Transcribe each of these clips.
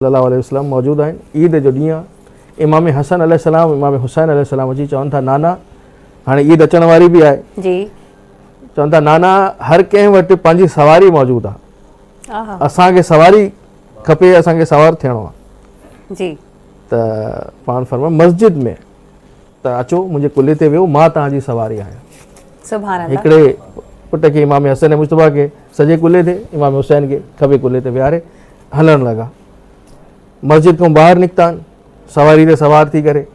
सल्लल्लाहु अलैहि वसल्लम मौजूद आहिनि। ईद जो ॾींहुं आहे। इमाम हसन अलैहिस्सलाम इमाम हुसैन अलैहिस्सलाम अची चवनि था नाना हाणे ईद अचण वारी बि आहे जी। चवनि था नाना हर कंहिं वटि पंहिंजी सवारी मौजूदु आहे, असांखे सवारी खपे, असांखे सवार थियणो आहे जी। त पाण फरमायो मस्जिद में त अचो मुंहिंजे कुल्हे ते वियो, मां तव्हांजी सवारी आहियां। सुभान अल्लाह। हिकिड़े पुट खे इमाम हसन मुश्तबा खे सॼे कुल्हे ते, इमाम हुसैन खे खबे कुल्हे ते विहारे हलणु लॻा। मस्जिद खां ॿाहिरि निकिता आहिनि सवारी ते सवार थी करे।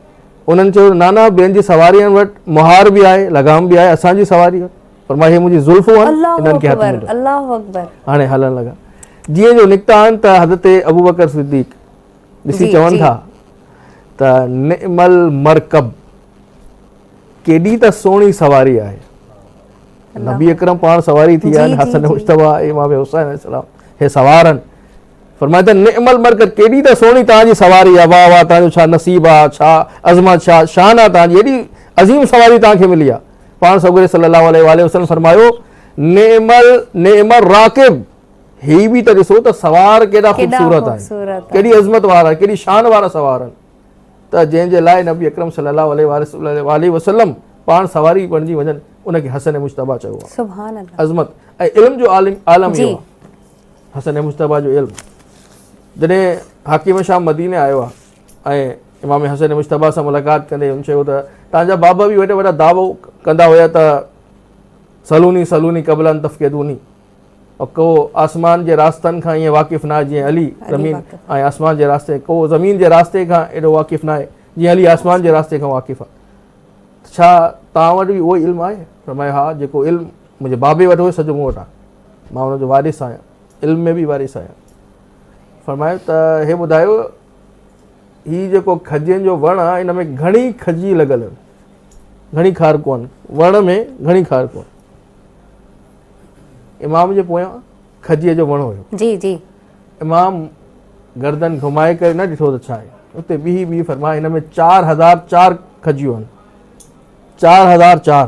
उन्हनि चयो नाना ॿियनि जी सवारियुनि वटि मुहार बि आहे, लगाम बि आहे, असांजी सवारी वटि पर मां हे मुंहिंजी ज़ुल्फ़ूं आहिनि, इन्हनि खे हथ में ॾियो। अल्लाहु अकबर। हाणे हलणु लॻा। जीअं जो निकिता आहिनि त हज़रत अबू बकर सिद्दीक़ ॾिसी चवनि था त निअमल मरकब, केॾी त सुहिणी सवारी आहे। नबी अकरम पाण सवारी थी आहिनि, हसन मुश्तबा इमाम हुसैन अलैहिस्सलाम हे सवार आहिनि। फरमाए त निअमल मरकब, केॾी त सुहिणी तव्हांजी सवारी आहे, वाह वाह तव्हांजो छा नसीब आहे, छा अज़मत, छा शान आहे तव्हांजी, एॾी अज़ीम सवारी तव्हांखे मिली आहे। पाण सॻोरे सल्लल्लाहु अलैहि वसल्लम फरमायो निअमल राकिब, ही बि त ॾिसो त सवार केॾा ख़ूबसूरत आहिनि, केॾी अज़मत वारा, केॾी शान वारा सवार आहिनि। त जंहिंजे लाइ नबी अकरम सल्लल्लाहु अलैहि वसल्लम पाण सवारी बणिजी वञनि, उनखे हसन मुश्तबा चयो आहे। सुभान अल्लाह। अज़मत ऐं इल्म जो आलम इहो आहे, हसन मुश्तबा जो इल्म। जॾहिं हाकिम शाह मदीने आयो आहे ऐं इमाम हसन मुश्तबा सां मुलाक़ात कंदे हुन चयो त तव्हांजा बाबा बि वॾा वॾा दावो कंदा हुया त सलूनी सलूनी क़बलन तफ़क़िदूनी, और को आसमान जे रास्तनि खां ईअं वाक़िफ़ न आहे जीअं अली ज़मीन ऐं आसमान जे रास्ते, को ज़मीन जे रास्ते खां एॾो वाक़िफ़ न आहे जीअं अली आसमान जे रास्ते खां वाक़िफ़ आहे। छा तव्हां वटि बि उहो इल्मु आहे? फरमायो हा, जेको इल्मु मुंहिंजे बाबे वटि हुयो सॼो मूं वटि आहे, मां हुनजो वारिस आहियां, इल्म में बि वारिस आहियां। फरमायो त हे ॿुधायो हीउ जेको खजियुनि जो वणु आहे इन में घणी खजी लॻल आहिनि, घणी खारकूं आहिनि, वण में घणी खारकूं आहिनि। इमाम जे पोयां खजीअ जो वणु हुयो। जी जी। इमाम गर्दन घुमाए करे न ॾिठो त छा आहे, उते ॿी फरमाए हिन में 4004 खजियूं आहिनि, 4004।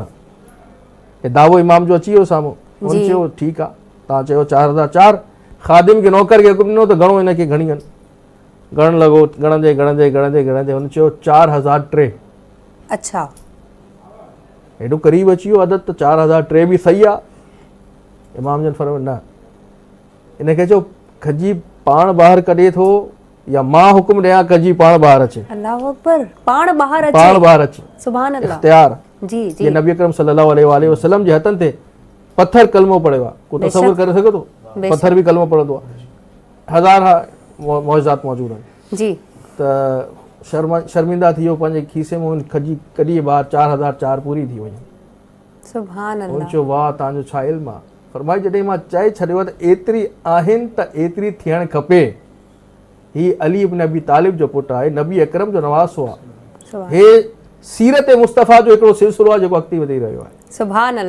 हे दावो इमाम जो अची वियो साम्हूं। हुन चयो ठीकु आहे, तव्हां चयो 4004। ख़ादिम खे नौकर खे हुकुम ॾिनो त घणो हिनखे घणी आहिनि। गणण लॻो, गणंदे हुन चयो 4003। अच्छा, हेॾो क़रीब अची वियो अदद, त 4003 बि सही आहे। इमाम जन फरमायो न, इनखे चयो खजी पाण ॿाहिरि कढे थो या मां हुकुम ॾियां खजी पाण ॿाहिरि अचे। अल्लाहु अकबर। पाण ॿाहिरि अचे। सुभान अल्लाह। इख्तियार जी जी। ये नबी अकरम सल्लल्लाहु अलैहि वसल्लम जे हथनि ते पत्थर कलमो पढ़ियो आहे। को तसव्वुर करे सघे थो? पत्थर बि कलमो पढ़ंदो आहे। हज़ार मौजज़ात मौजूद आहिनि जी। त शर्मिंदा थी वियो, पंहिंजे खीसे में खजी कढी ॿाहिरि 4004 पूरी थी वई। सुभान अल्लाह। हुन चयो वाह तव्हांजो छा इल्मु आहे। फरमाई जॾहिं मां चए छॾियो त एतिरी आहिनि त एतिरी थियणु खपे। ही अली इब्न अबी तालिब जो पुटु आहे, नबी अकरम जो नवासो आहे। हे सीरत मुस्तफ़ा जो हिकिड़ो सिलसिलो आहे जेको अॻिते वधी रहियो आहे। सुभान अल्लाह।